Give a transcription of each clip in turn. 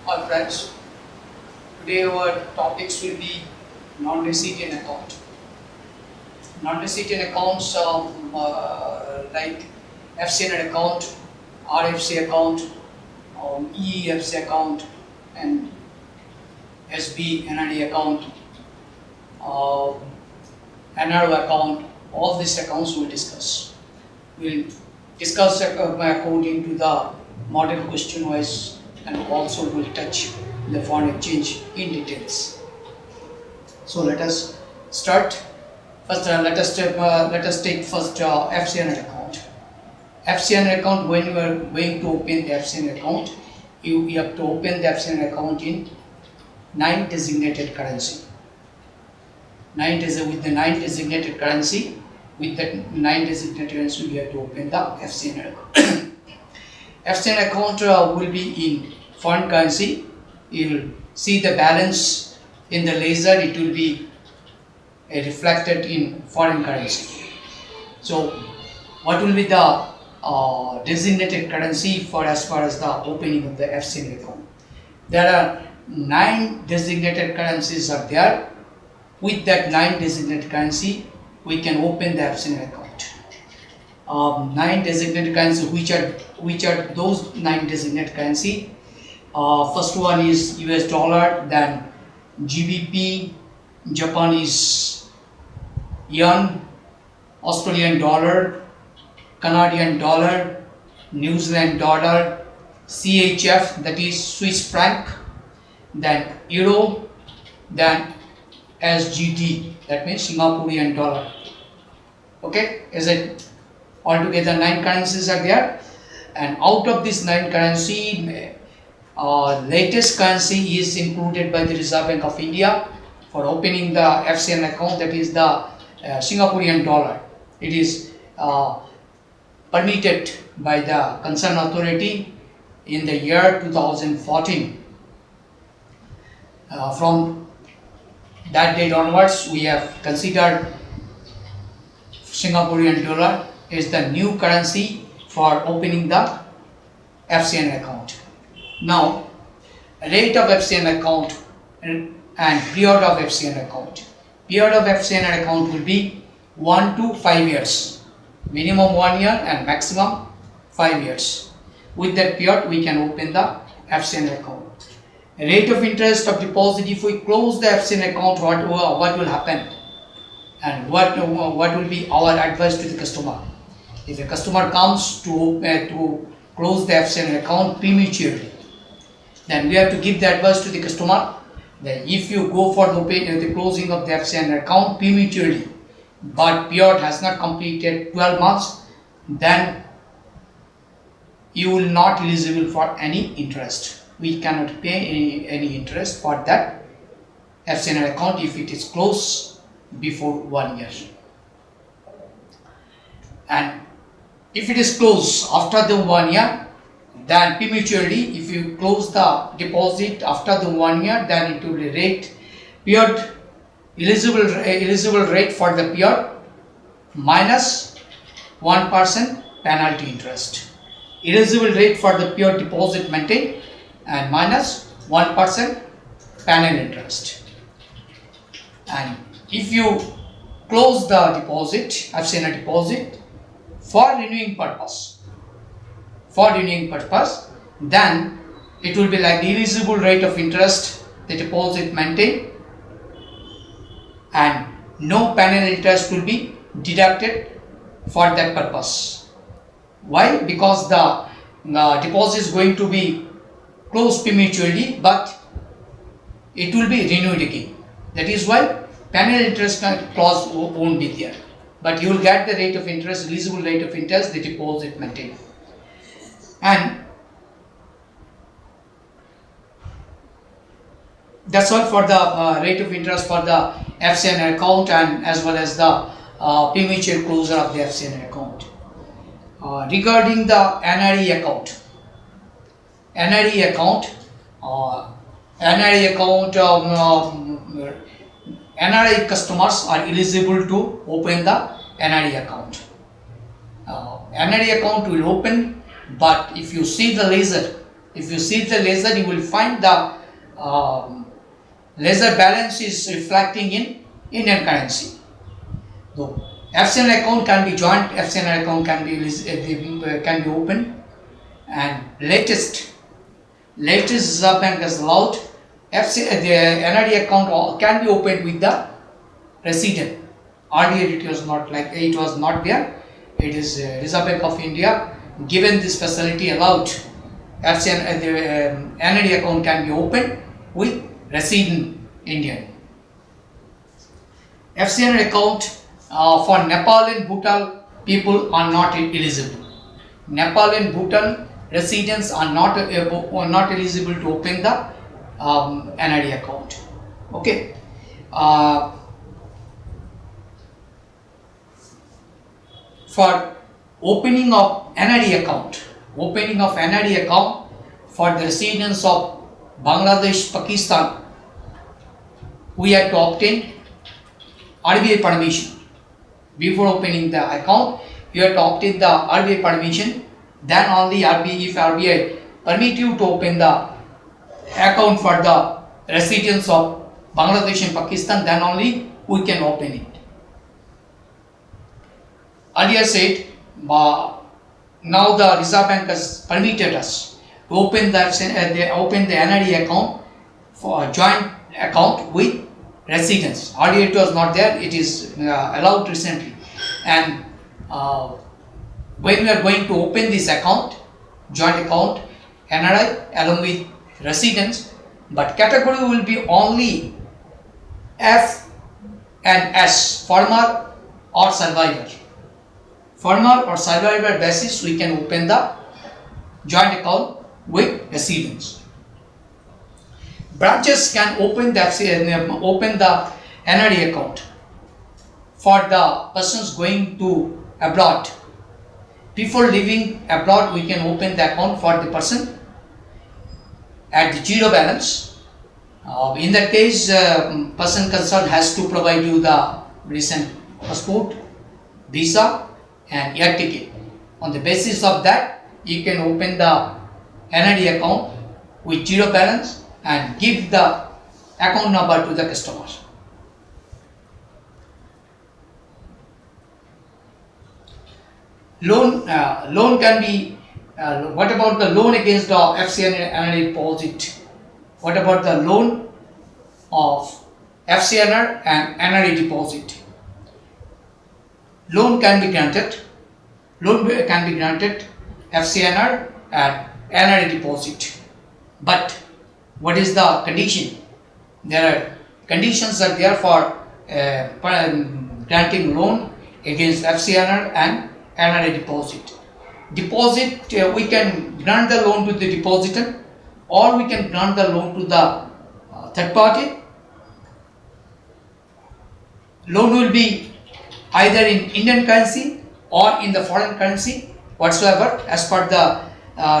Hi friends, today our topics will be non-resident account. Non-resident accounts like FCN account, RFC account, EEFC account and SB NRD account, uh, NRO account, all these accounts we'll discuss. We'll discuss according to the model question wise and also will touch the foreign exchange in details. So let us start. First, let us take first FCN account. FCN account. When you are going to open the FCN account, you have to open the FCN account in 9 designated currency. With the 9 designated currency. With that 9 designated currency, we have to open the FCN account. FCN account will be in foreign currency. You will see the balance in the laser. It will be reflected in foreign currency. So, what will be the designated currency for as far as the opening of the FCN account? There are 9 designated currencies are there. With that 9 designated currency, we can open the FCN account. 9 designated currency. Which are those 9 designated currency? First one is US dollar, then GBP, Japanese yen, Australian dollar, Canadian dollar, New Zealand dollar, CHF, that is Swiss franc, then euro, then SGD, that means Singaporean dollar. Okay, is it altogether 9 currencies are there, and out of this 9 currency, latest currency is included by the Reserve Bank of India for opening the FCN account, that is the Singaporean dollar. It is permitted by the concerned authority in the year 2014. From that date onwards, we have considered Singaporean dollar is the new currency for opening the FCN account. Now, rate of FCN account and period of FCN account. Period of FCN account will be 1 to 5 years. Minimum 1 year and maximum 5 years. With that period, we can open the FCN account. Rate of interest of deposit, if we close the FCN account, what will happen? And what will be our advice to the customer? If a customer comes to close the FCN account prematurely, then we have to give the advice to the customer that if you go for the closing of the FCN account prematurely, but period has not completed 12 months, then you will not eligible for any interest. We cannot pay any interest for that FCN account if it is closed before 1 year. And if it is closed after the 1 year, then prematurely, if you close the deposit after the 1 year, then it will be rate period eligible rate for the period minus 1% penalty interest. Eligible rate for the period deposit maintained and minus 1% penalty interest. And if you close the deposit, FCN deposit for renewing purpose, then it will be like the eligible rate of interest, the deposit maintained, and no penalty interest will be deducted for that purpose. Why? Because the deposit is going to be closed prematurely, but it will be renewed again. That is why penalty interest clause won't be there, but you will get the rate of interest, eligible rate of interest, the deposit maintained. And that's all for the rate of interest for the FCN account and as well as the premature closure of the FCN account. Regarding the NRE account, NRI customers are eligible to open the NRE account. NRE account will open, but if you see the laser, If you see the ledger, you will find the ledger balance is reflecting in Indian currency. So FCNR account can be joint, FCNR account can be opened, and latest Reserve Bank has allowed the NRD account can be opened with the resident. Earlier it was not there. It is Reserve Bank of India given this facility allowed FCN the NRD account can be opened with resident Indian. FCNR account for Nepal and Bhutan people are not eligible. Nepal and Bhutan residents are not eligible to open the NRD account. Okay. For opening of NRD account for the residents of Bangladesh, Pakistan, we have to obtain RBI permission. Before opening the account, you have to obtain the RBI permission. Then only if RBI permit you to open the account for the residents of Bangladesh and Pakistan, then only we can open it. Earlier said, now the Reserve Bank has permitted us to open the NRD account for a joint account with residents. Earlier it was not there, it is allowed recently. And when we are going to open this account, joint account, NRI along with residents, but category will be only F and S, farmer or survivor. Farmer or survivor basis we can open the joint account with residents. Branches can open the NRD account for the persons going to abroad. Before leaving abroad, we can open the account for the person at the zero balance. In that case, person concerned has to provide you the recent passport, visa and air ticket. On the basis of that, you can open the NRD account with zero balance and give the account number to the customer. Loan can be, what about the loan against the FCNR deposit? What about the loan of FCNR and NRD deposit? Loan can be granted FCNR and NRD deposit. But what is the condition? There are conditions are there for granting loan against FCNR and NRD deposit. We can grant the loan to the depositor, or we can grant the loan to the third party. Loan will be either in Indian currency or in the foreign currency whatsoever as per the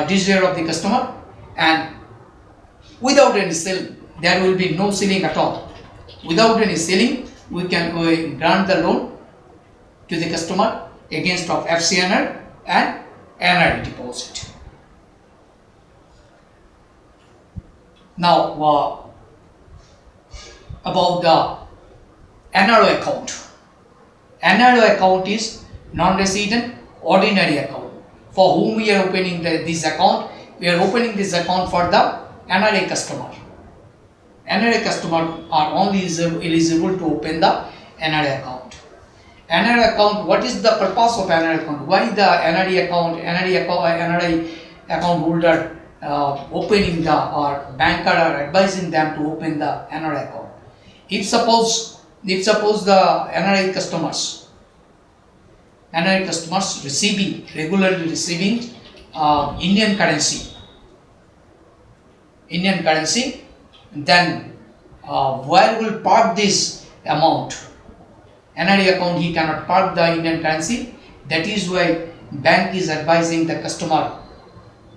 desire of the customer, and without any ceiling. There will be no ceiling at all. Without any ceiling, we can grant the loan to the customer against of FCNR and NRD deposit. Now about the NRO account. NRO account is non-resident ordinary account. For whom we are opening this account? We are opening this account for the NRA customer. NRA customer are only eligible to open the NRA account. NRA account, what is the purpose of NRA account? Why the NRA account holder opening or banker are advising them to open the NRA account? If suppose the NRA customers regularly receiving Indian currency, then where will park this amount? NRD account, he cannot park the Indian currency. That is why bank is advising the customer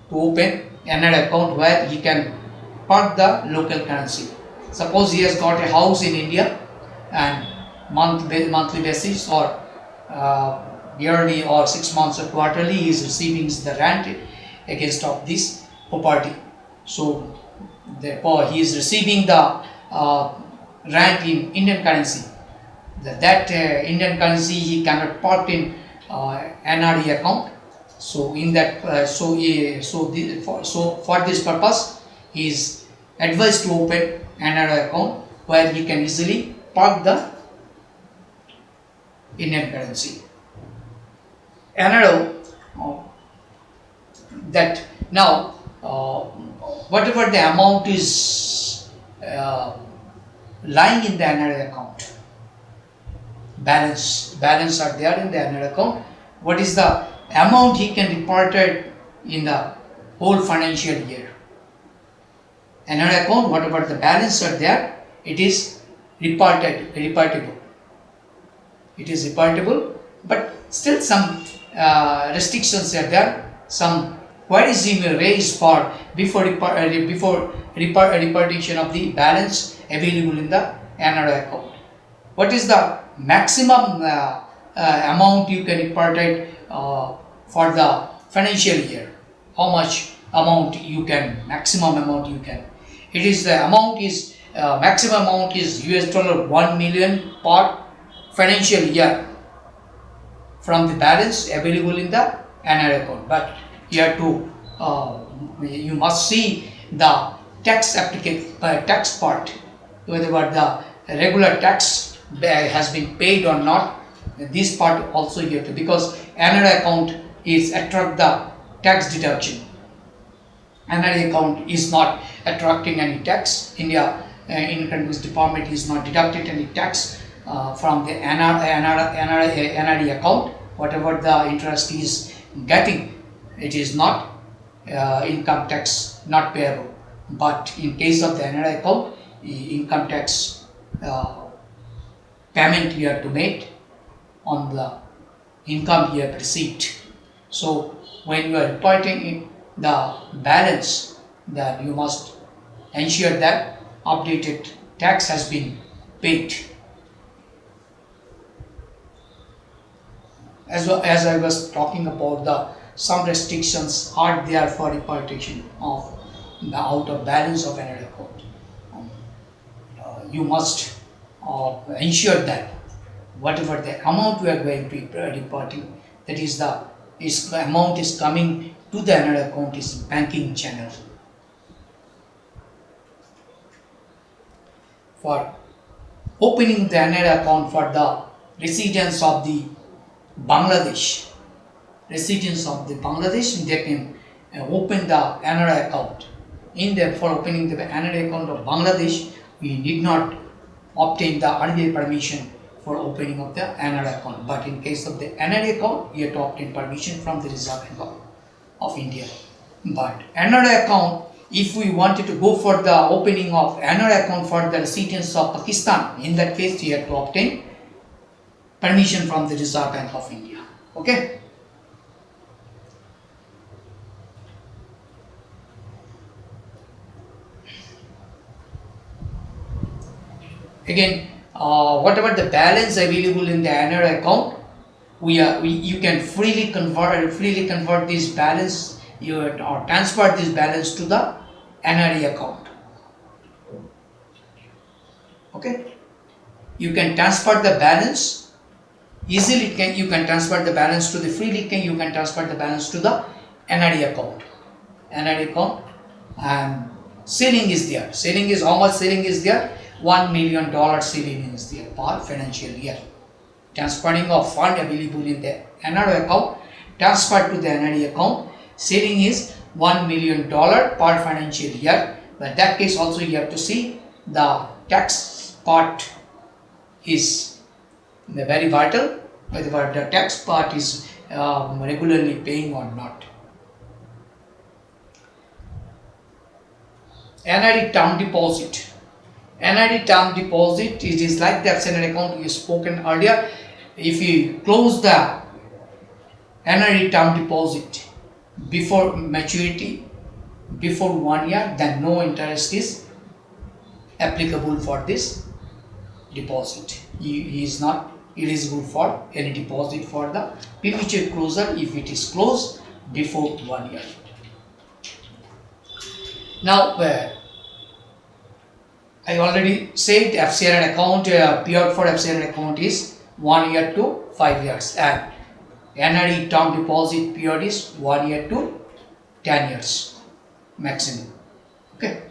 to open NRD account where he can park the local currency. Suppose he has got a house in India and monthly basis or yearly or 6 months or quarterly he is receiving the rent against of this property. So therefore he is receiving the rent in Indian currency. That Indian currency he cannot park in NRE account. So in that for this purpose he is advised to open NRE account where he can easily park the Indian currency. Another that now whatever the amount is lying in the NRE account, balance are there in the NRE account. What is the amount he can report it in the whole financial year? NRE account, whatever the balance are there, it is reportable. It is reportable, but still some restrictions are there. Some queries you may raise for before reportation of the balance available in the NRE account. What is the maximum amount you can report it for the financial year? How much amount you can, maximum amount you can? It is the amount is maximum amount is $1 million per financial year from the balance available in the NRE account. But you have to you must see the tax tax part, whether the regular tax has been paid or not. This part also you have to, because NRE account is attract the tax deduction. NRE account is not attracting any tax. India Income Tax Department is not deducted any tax from the NRE account. Whatever the interest is getting, it is not income tax not payable. But in case of the NRE account, income tax payment you have to make on the income you have received. So when you are reporting in the balance, that you must ensure that updated tax has been paid. As I was talking about, some restrictions are there for reportation of the out of balance of NRE account. You must ensure that whatever the amount we are going to be reporting, that is the amount is coming to the NRE account is banking channel. For opening the NRE account for the residents of the Bangladesh, they can open the NRE account. For opening the NRE account of Bangladesh, we need not obtain the RBI permission for opening of the NRE account. But in case of the NRE account, you have to obtain permission from the Reserve Bank of India. But NRE account, if we wanted to go for the opening of NRE account for the residents of Pakistan, in that case you have to obtain permission from the Reserve Bank of India. Okay. Again, whatever the balance available in the NRE account, you can freely convert this balance, or transfer this balance to the NRE account. Okay, you can transfer the balance easily. You can transfer the balance to the freely. You can transfer the balance to the NRE account. NRE account, and ceiling is there. Ceiling is how much? Ceiling is there. $1 million ceiling is there per financial year. Transferring of fund available in the NRE account, transfer to the NRE account, ceiling is $1 million per financial year. But that case also you have to see the tax part is very vital, whether the tax part is regularly paying or not. NRE term deposit. NRE term deposit, it is like the FCNR account we spoken earlier. If you close the NRE term deposit before maturity, before 1 year, then no interest is applicable for this deposit. He is not eligible for any deposit for the premature closure if it is closed before 1 year. Now, I already said FCNR account period for FCNR account is 1 year to 5 years, and NRE term deposit period is 1 year to 10 years maximum. Okay.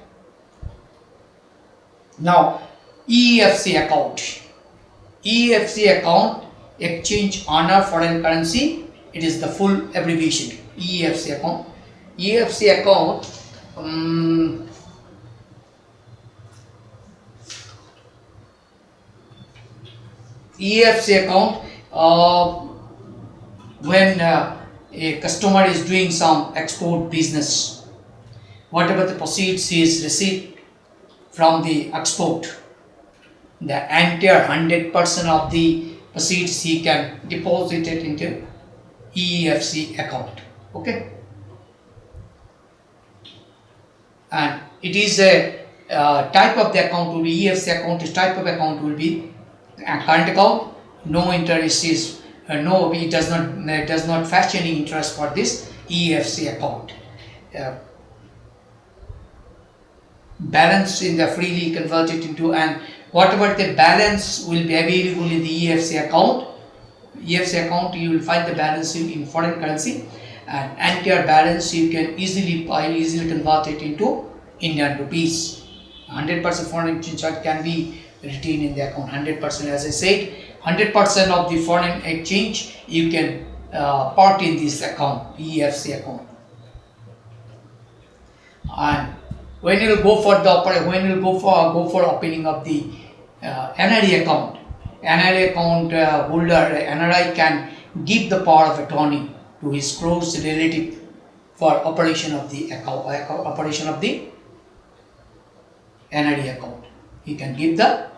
Now, EFC account. EFC account, exchange honor foreign currency. It is the full abbreviation. EFC account. EFC account. EFC account, when a customer is doing some export business, whatever the proceeds he is received from the export, the entire 100% of the proceeds he can deposit it into EFC account. Okay, and it is a type of the account will be EFC account. This type of account will be a current account. No interest is no, it does not fetch any interest for this EFC account. Balance in the freely converted into, and whatever the balance will be available in the EFC account. EFC account, you will find the balance in foreign currency, and entire balance you can easily convert it into Indian rupees. 100% foreign exchange can be retained in the account. 100%, as I said, 100% of the foreign exchange you can part in this account, EFC account. And when you go for opening of the NRI account, NRI account holder, NRI can give the power of attorney to his close relative for operation of the account, operation of the NRI account. He can give the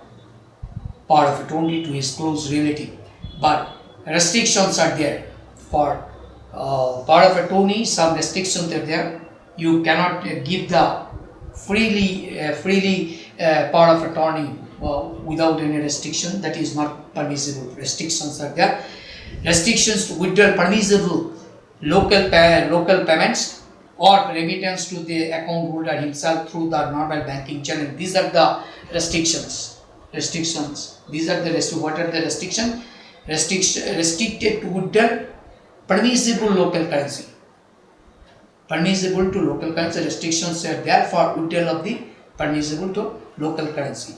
power of attorney to his close relative, but restrictions are there for power of attorney. Some restrictions are there. You cannot give the freely power of attorney without any restriction. That is not permissible. Restrictions are there. Restrictions to withdraw permissible local payments or remittance to the account holder himself through the normal banking channel. These are the restrictions. These are the what are the restrictions? Restricted to withdraw permissible local currency. Permissible to local currency, restrictions are there for withdrawal of the permissible to local currency,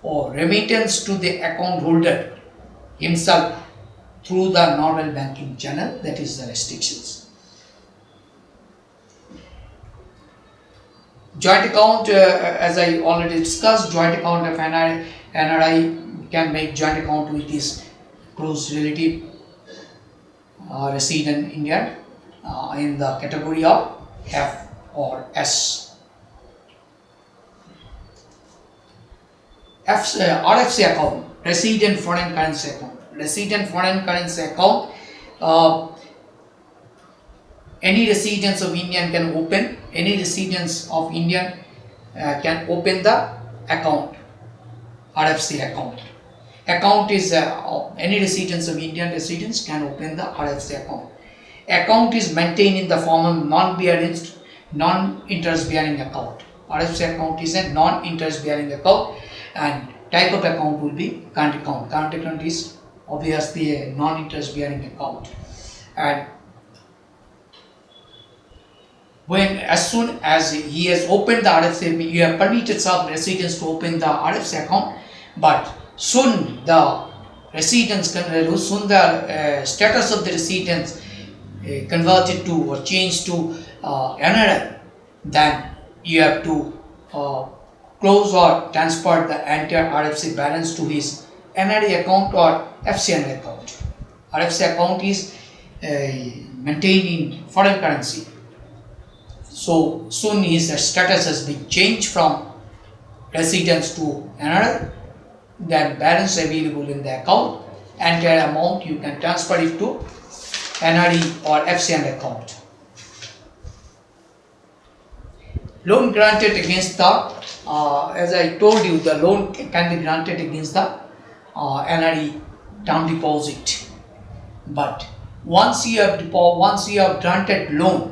or remittance to the account holder himself through the normal banking channel. That is the restrictions. Joint account, as I already discussed, joint account of NRI can make joint account with his close relative resident in India in the category of F or S. RFC account, resident foreign currency account. Resident foreign currency account, any residents of Indian can open. Any residents of Indian can open the account, RFC account. Account is any residents of Indian residents can open the RFC account. Account is maintained in the form of non-interest bearing account. RFC account is a non-interest bearing account, and type of account will be current account. Current account is obviously a non-interest bearing account, and as soon as he has opened the RFC, you have permitted some residents to open the RFC account, but soon the residents status of the residents converted to or changed to NRI, then you have to close or transfer the entire RFC balance to his NRI account or FCNR account. RFC account is maintained in foreign currency. So soon his status has been changed from residence to NRI, then balance available in the account, entire amount you can transfer it to NRI or FCNR account. Loan granted against the, as I told you, the loan can be granted against the NRI term deposit. But once you have granted loan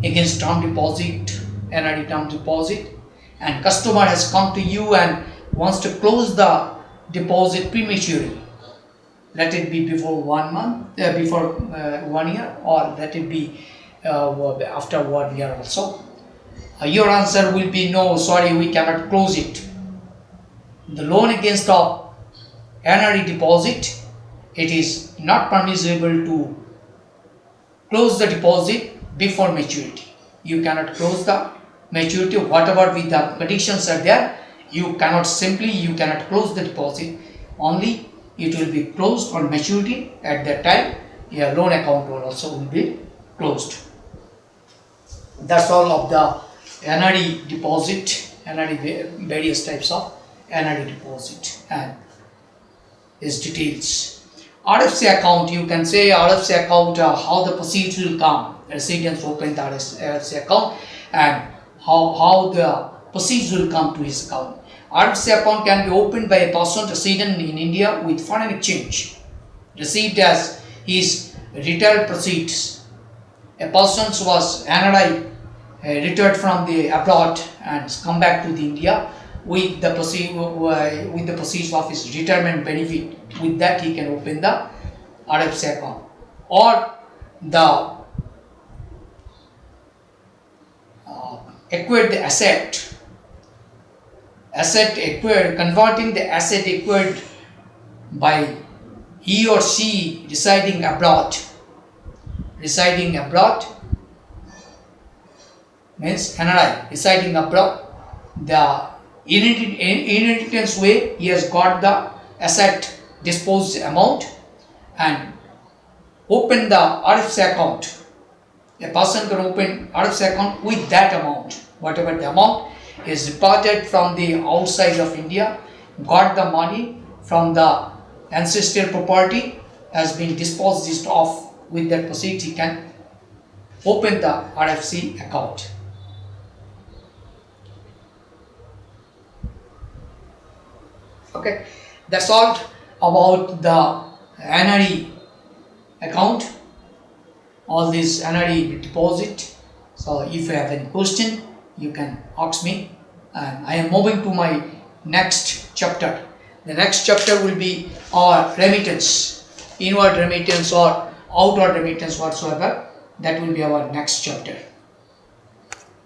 against term deposit, NRE term deposit, and customer has come to you and wants to close the deposit prematurely. Let it be before 1 month, before 1 year, or let it be after 1 year also. Your answer will be no, sorry, we cannot close it. The loan against the NRE deposit, it is not permissible to close the deposit before maturity. You cannot close the maturity, whatever with the conditions are there, you cannot close the deposit. Only it will be closed on maturity. At that time, your loan account will also be closed. That's all of the NRE deposit, NRE, various types of NRE deposit and its details. RFC account, you can say RFC account, how the proceeds will come. Residents open the RFC account and how the proceeds will come to his account. RFC account can be opened by a person resident in India with foreign exchange received as his retail proceeds. A person was NRI returned from the abroad and come back to the India with the proceeds of his retirement benefit. With that, he can open the RFC account. Or the acquired the asset acquired, converting the asset acquired by he or she residing abroad means NRI residing abroad. The inheritance way, he has got the asset disposed amount and open the RFC account. A person can open RFC account with that amount, whatever the amount is reported from the outside of India, got the money from the ancestral property, has been disposed of. With that proceeds, he can open the RFC account. Okay, that's all about the NRE account, all this NRE deposit. So if you have any question, you can ask me, and I am moving to my next chapter. The next chapter will be our remittance, inward remittance or outward remittance whatsoever. That will be our next chapter.